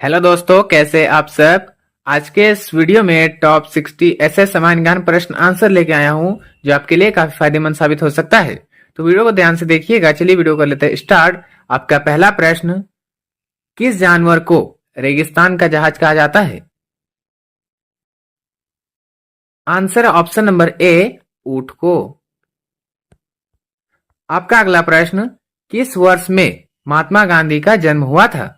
Hello दोस्तों, कैसे आप सब। आज के इस वीडियो में टॉप 60 ऐसे सामान्य ज्ञान प्रश्न आंसर लेके आया हूं जो आपके लिए काफी फायदेमंद साबित हो सकता है। तो वीडियो को ध्यान से देखिएगा। चलिए वीडियो कर लेते हैं स्टार्ट। आपका पहला प्रश्न, किस जानवर को रेगिस्तान का जहाज कहा जाता है? आंसर ऑप्शन नंबर ए, ऊंट को। आपका अगला प्रश्न, किस वर्ष में महात्मा गांधी का जन्म हुआ था?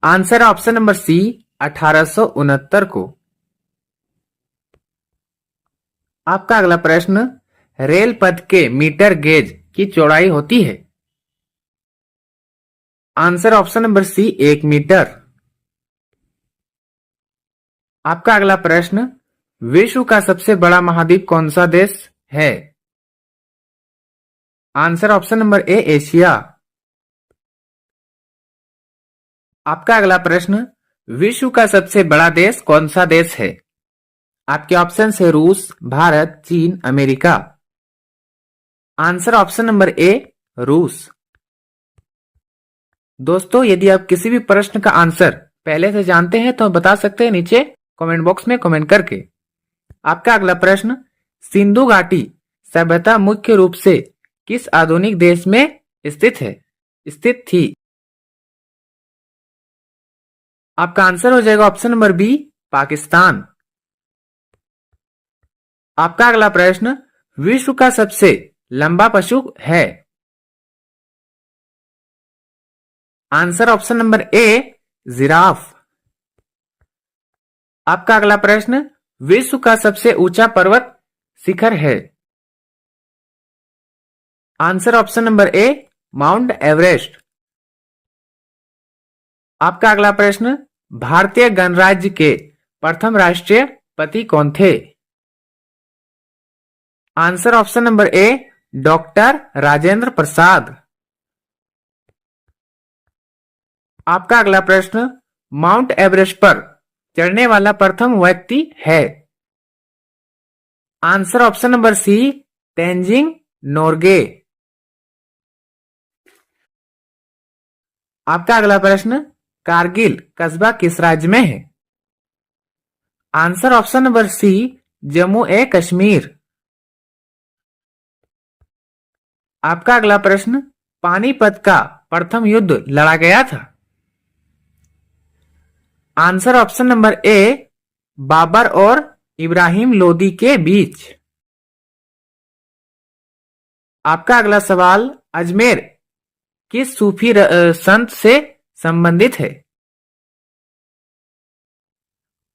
आंसर ऑप्शन नंबर सी, 1869 को। आपका अगला प्रश्न, रेल पथ के मीटर गेज की चौड़ाई होती है? Answer option number C, 1 metre. आपका अगला प्रश्न, विश्व का सबसे बड़ा महाद्वीप कौन सा देश है? आंसर ऑप्शन नंबर ए, एशिया। आपका अगला प्रश्न, विश्व का सबसे बड़ा देश कौन सा देश है? आपके ऑप्शन है रूस, भारत, चीन, अमेरिका। आंसर ऑप्शन नंबर ए, रूस। दोस्तों, यदि आप किसी भी प्रश्न का आंसर पहले से जानते हैं तो बता सकते हैं नीचे कमेंट बॉक्स में कमेंट करके। आपका अगला प्रश्न, सिंधु घाटी सभ्यता मुख्य रूप से किस आधुनिक देश में स्थित थी? आपका आंसर हो जाएगा ऑप्शन नंबर बी, पाकिस्तान। आपका अगला प्रश्न, विश्व का सबसे लंबा पशु है? आंसर ऑप्शन नंबर ए, जिराफ। आपका अगला प्रश्न, विश्व का सबसे ऊंचा पर्वत शिखर है? आंसर ऑप्शन नंबर ए, माउंट एवरेस्ट। आपका अगला प्रश्न, भारतीय गणराज्य के प्रथम राष्ट्रपति कौन थे? Answer option number A, doctor Rajendra Prasad. आपका अगला प्रश्न, माउंट एवरेस्ट पर चढ़ने वाला प्रथम व्यक्ति है? Answer option number C, Tenzing Norgay. आपका अगला प्रश्न, कारगिल कस्बा किस राज्य में है? Answer option number C, Jammu ए कश्मीर। आपका अगला प्रश्न, पानीपत का प्रथम युद्ध लड़ा गया था? Answer option number A, Babar और इब्राहिम लोदी के बीच। आपका अगला सवाल, अजमेर किस सूफी संत से संबंधित है?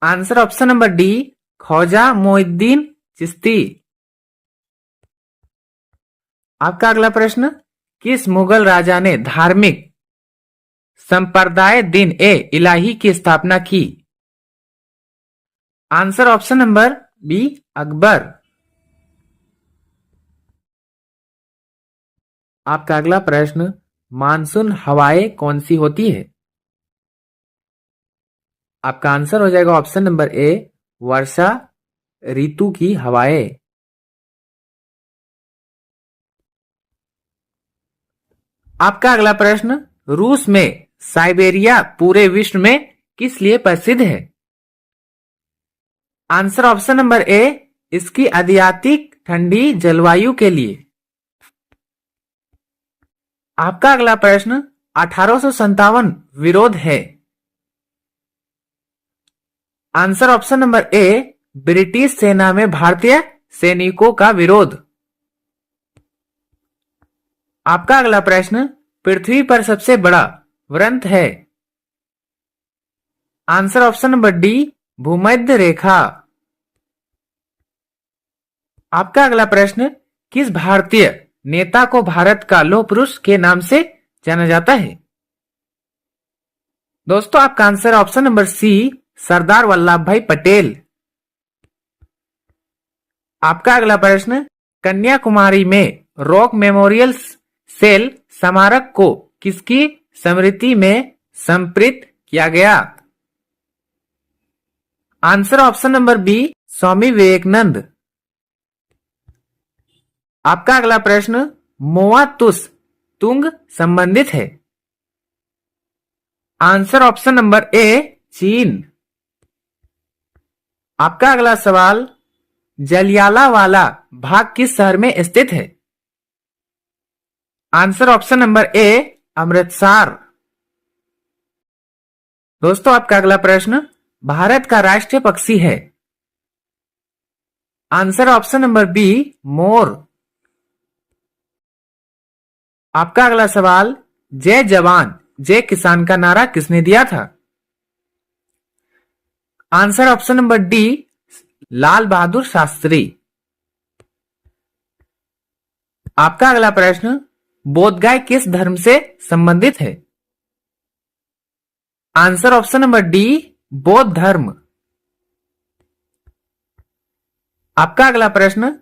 Answer option number D, Khwaja Moinuddin Chishti. आपका अगला प्रश्न, किस मुगल राजा ने धार्मिक संप्रदाय दिन ए इलाही की स्थापना की? Answer option number B, Akbar. आपका अगला प्रश्न, मानसून हवाएं कौन सी होती है? आपका आंसर हो जाएगा ऑप्शन नंबर ए, वर्षा ऋतु की हवाएं। आपका अगला प्रश्न, रूस में साइबेरिया पूरे विश्व में किस लिए प्रसिद्ध है? आंसर ऑप्शन नंबर ए, इसकी अत्यधिक ठंडी जलवायु के लिए। आपका अगला प्रश्न, 1857 विरोध है? आंसर ऑप्शन नंबर ए, ब्रिटिश सेना में भारतीय सैनिकों का विरोध। आपका अगला प्रश्न, पृथ्वी पर सबसे बड़ा वृत्त है? आंसर ऑप्शन नंबर डी, भूमध्य रेखा। आपका अगला प्रश्न, किस भारतीय नेता को भारत का लौह पुरुष के नाम से जाना जाता है? दोस्तों, आपका आंसर ऑप्शन नंबर सी, सरदार वल्लभ भाई पटेल। आपका अगला प्रश्न, कन्याकुमारी में रॉक मेमोरियल सेल स्मारक को किसकी स्मृति में समर्पित किया गया? Answer option number B, Swami Vivekananda. आपका अगला प्रश्न, मोआ तुस तुंग संबंधित है? आंसर ऑप्शन नंबर ए चीन। आपका अगला सवाल, जलियांवाला बाग किस शहर में स्थित है? आंसर ऑप्शन नंबर ए अमृतसर। दोस्तों आपका अगला प्रश्न, भारत का राष्ट्रीय पक्षी है? Answer option number be more. आपका अगला सवाल, जय जवान जय किसान का नारा किसने दिया था? Answer option number D Lal Bahadur Shastri. आपका अगला प्रश्न, बोधगया किस धर्म से संबंधित है? आंसर ऑप्शन नंबर डी बौद्ध धर्म। आपका अगला प्रश्न,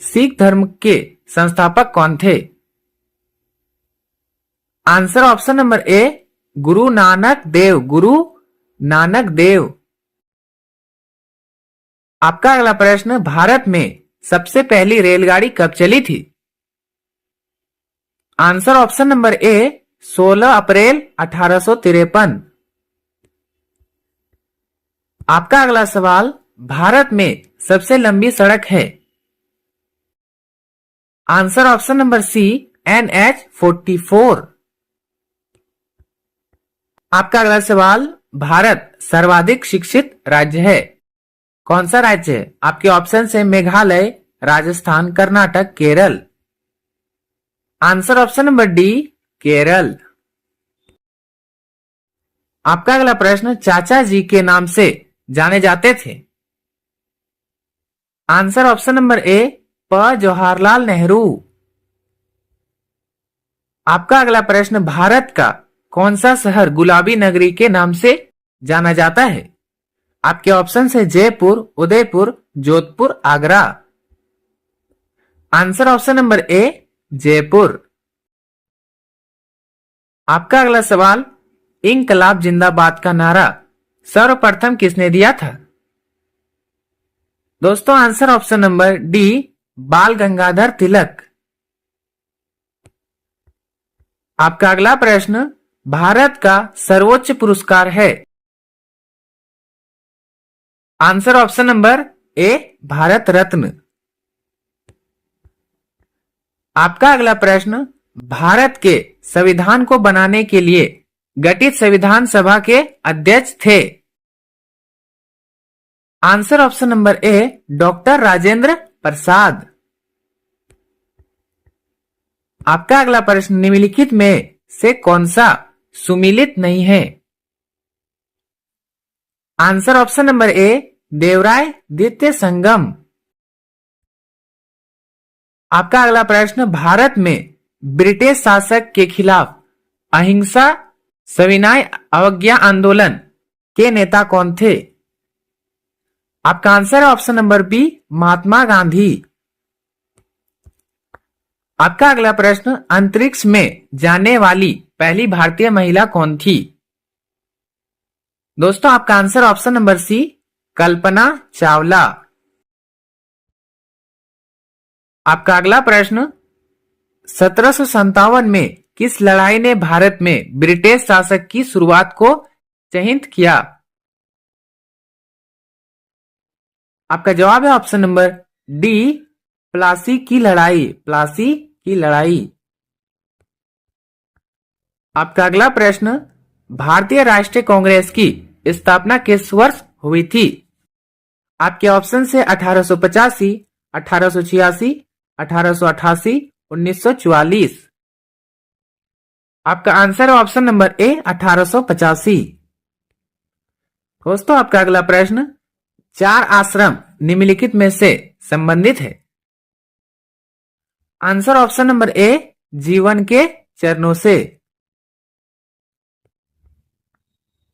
सिख धर्म के संस्थापक कौन थे? आंसर ऑप्शन नंबर ए गुरु नानक देव। गुरु नानक देव। आपका अगला प्रश्न, भारत में सबसे पहली रेलगाड़ी कब चली थी? आंसर ऑप्शन नंबर ए 16 अप्रैल 1853। आपका अगला सवाल, भारत में सबसे लंबी सड़क है? Answer option number C NH-44। आपका अगला सवाल, भारत सर्वाधिक शिक्षित राज्य है? कौन सा राज्य है? आपके ऑप्शन है Meghalaya, Rajasthan, Karnataka, Kerala. Answer option number D Kerala. आपका अगला प्रश्न, चाचा जी के नाम से जाने जाते थे? आंसर ऑप्शन नंबर ए जवाहरलाल नेहरू। आपका अगला प्रश्न, भारत का कौन सा शहर गुलाबी नगरी के नाम से जाना जाता है? आपके ऑप्शन है Jaipur, Udaipur, Jodhpur, Agra. Answer option number ए जयपुर। आपका अगला सवाल, इंकलाब जिंदाबाद का नारा सर्वप्रथम किसने दिया था? दोस्तों आंसर ऑप्शन नंबर डी बाल गंगाधर तिलक। आपका अगला प्रश्न, भारत का सर्वोच्च पुरस्कार है? Answer option number A Bharat Ratna. आपका अगला प्रश्न, भारत के संविधान को बनाने के लिए गठित संविधान सभा के अध्यक्ष थे? Answer option number A doctor Rajendra Prasad. आपका अगला प्रश्न, निम्नलिखित में से कौन सा सुमिलित नहीं है? आंसर ऑप्शन नंबर ए देवराय द्वितीय संगम। आपका अगला प्रश्न, भारत में ब्रिटिश शासक के खिलाफ अहिंसा सविनय अवज्ञा आंदोलन के नेता कौन थे? आपका आंसर है option number B Mahatma Gandhi. आपका अगला प्रश्न, अंतरिक्ष में जाने वाली पहली भारतीय महिला कौन थी? दोस्तों आपका आंसर ऑप्शन नंबर सी कल्पना चावला। आपका अगला प्रश्न, 1757 में किस लड़ाई ने भारत में ब्रिटिश शासक की शुरुआत को चिन्हित किया? आपका जवाब है ऑप्शन नंबर डी प्लासी की लड़ाई। प्लासी की लड़ाई। आपका अगला प्रश्न, भारतीय राष्ट्रीय कांग्रेस की स्थापना किस वर्ष हुई थी? आपके ऑप्शन से 1885, 1886, 1888, 1944। आपका आंसर है ऑप्शन नंबर ए 1885। दोस्तों आपका अगला प्रश्न, 4 आश्रम निम्नलिखित में से संबंधित है? आंसर ऑप्शन नंबर ए जीवन के चरणों से।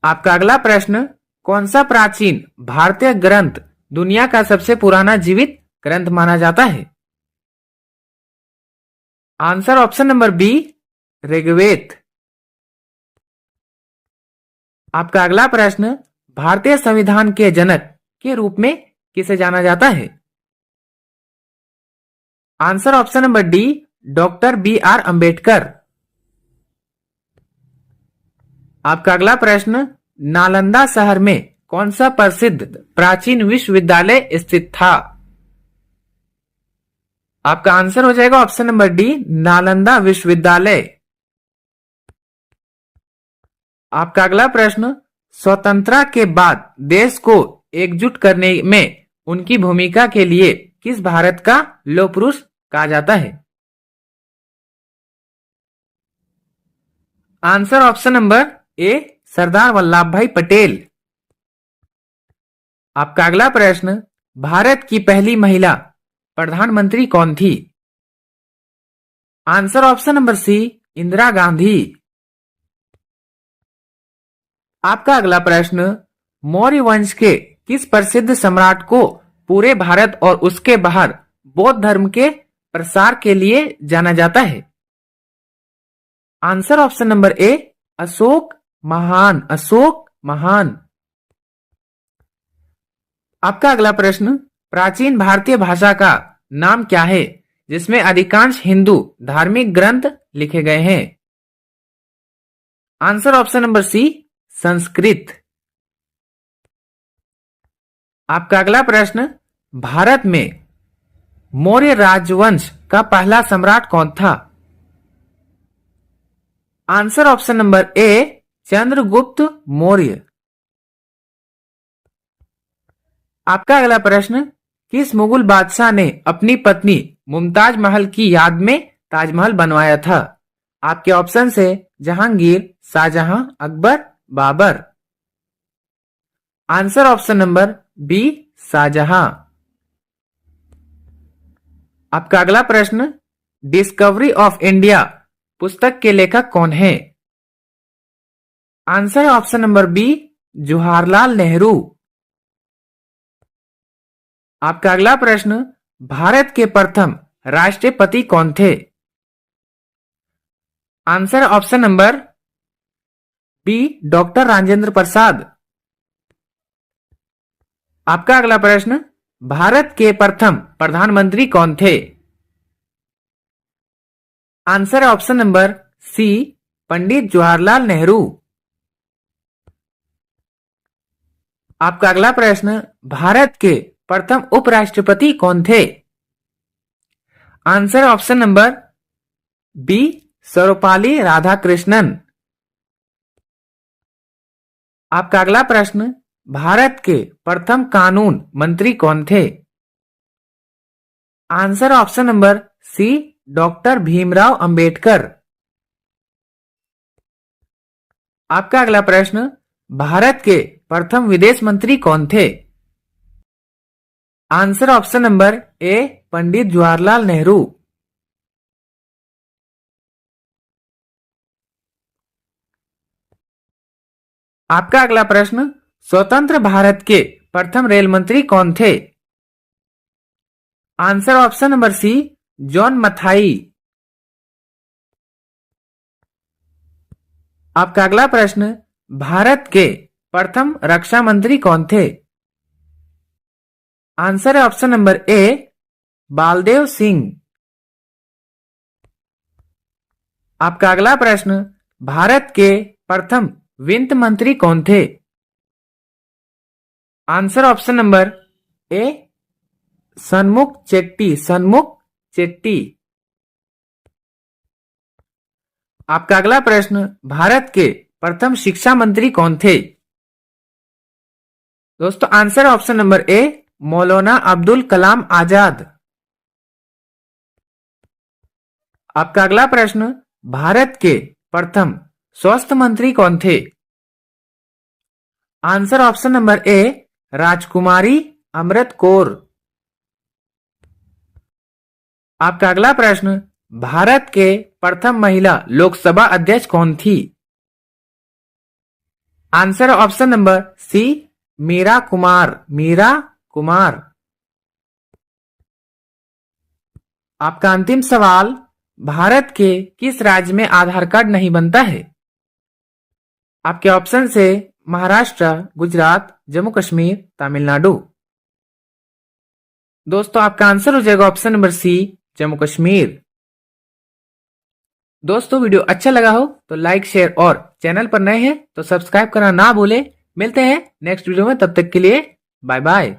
आपका अगला प्रश्न, कौन सा प्राचीन भारतीय ग्रंथ दुनिया का सबसे पुराना जीवित ग्रंथ माना जाता है? Answer option number B Rigveda. आपका अगला प्रश्न, भारतीय संविधान के जनक के रूप में किसे जाना जाता है? Answer option number D doctor BR Ambedkar. आपका अगला प्रश्न, नालंदा शहर में कौन सा प्रसिद्ध प्राचीन विश्वविद्यालय स्थित था? आपका आंसर हो जाएगा ऑप्शन नंबर डी, नालंदा विश्वविद्यालय। आपका अगला प्रश्न, स्वतंत्रता के बाद देश को एकजुट करने में उनकी भूमिका के लिए किस भारत का लौह पुरुष कहा जाता है? आंसर ऑप्शन नंबर ए, सरदार वल्लभ भाई पटेल। आपका अगला प्रश्न, भारत की पहली महिला प्रधानमंत्री कौन थी? Answer option number C, Indira Gandhi. आपका अगला प्रश्न, मौर्य वंश के किस प्रसिद्ध सम्राट को पूरे भारत और उसके बाहर बौद्ध धर्म के प्रसार के लिए जाना जाता है? आंसर ऑप्शन नंबर ए, अशोक महान, अशोक महान। आपका अगला प्रश्न, प्राचीन भारतीय भाषा का नाम क्या है जिसमें अधिकांश हिंदू धार्मिक ग्रंथ लिखे गए हैं? Answer option number C, Sanskrit. आपका अगला प्रश्न, भारत में मौर्य राजवंश का पहला सम्राट कौन था? आंसर ऑप्शन नंबर ए, चंद्रगुप्त मौर्य। आपका अगला प्रश्न, किस मुगल बादशाह ने अपनी पत्नी मुमताज महल की याद में ताजमहल बनवाया था? आपके ऑप्शन है Jahangir, Shahjahan, Akbar, Babar. Answer option number B, Shahjahan. आपका अगला प्रश्न, डिस्कवरी ऑफ इंडिया पुस्तक के लेखक कौन है? Answer option number B, Jawaharlal Nehru. आपका अगला प्रश्न, भारत के प्रथम राष्ट्रपति कौन थे? Answer option number B, doctor Rajendra Prasad. आपका अगला प्रश्न, भारत के प्रथम प्रधानमंत्री कौन थे? Answer option number C, Pandit Jawaharlal Nehru. आपका अगला प्रश्न, भारत के प्रथम उपराष्ट्रपति कौन थे? Answer option number B, Sarvepalli Radhakrishnan. आपका अगला प्रश्न, भारत के प्रथम कानून मंत्री कौन थे? Answer option number C, doctor Bhimrao Ambedkar. आपका अगला प्रश्न, भारत के प्रथम विदेश मंत्री कौन थे? आंसर ऑप्शन नंबर ए, पंडित जवाहरलाल नेहरू। आपका अगला प्रश्न, स्वतंत्र भारत के प्रथम रेल मंत्री कौन थे? Answer option number C, John Mathai. आपका अगला प्रश्न, भारत के प्रथम रक्षा मंत्री कौन थे? आंसर है ऑप्शन नंबर ए, बालदेव सिंह। आपका अगला प्रश्न, भारत के प्रथम वित्त मंत्री कौन थे? आंसर ऑप्शन नंबर ए, सन्मुख चेट्टी, सन्मुख चेट्टी। आपका अगला प्रश्न, भारत के प्रथम शिक्षा मंत्री कौन थे? दोस्तों आंसर ऑप्शन नंबर ए, मौलाना अब्दुल कलाम आजाद। आपका अगला प्रश्न, भारत के प्रथम स्वास्थ्य मंत्री कौन थे? आंसर ऑप्शन नंबर ए, राजकुमारी अमृत कौर। आपका अगला प्रश्न, भारत के प्रथम महिला लोकसभा अध्यक्ष कौन थी? Answer option number C, Meera Kumar, Meera Kumar. आपका अंतिम सवाल, भारत के किस राज्य में आधार कार्ड नहीं बनता है? आपके ऑप्शन से महाराष्ट्र, गुजरात, जम्मू कश्मीर, तमिलनाडु। दोस्तों आपका आंसर हो जाएगा option number C, Jammu Kashmir. दोस्तों वीडियो अच्छा लगा हो तो लाइक शेयर और चैनल पर नए हैं तो सब्सक्राइब करना ना भूले। मिलते हैं नेक्स्ट वीडियो में, तब तक के लिए बाय बाय।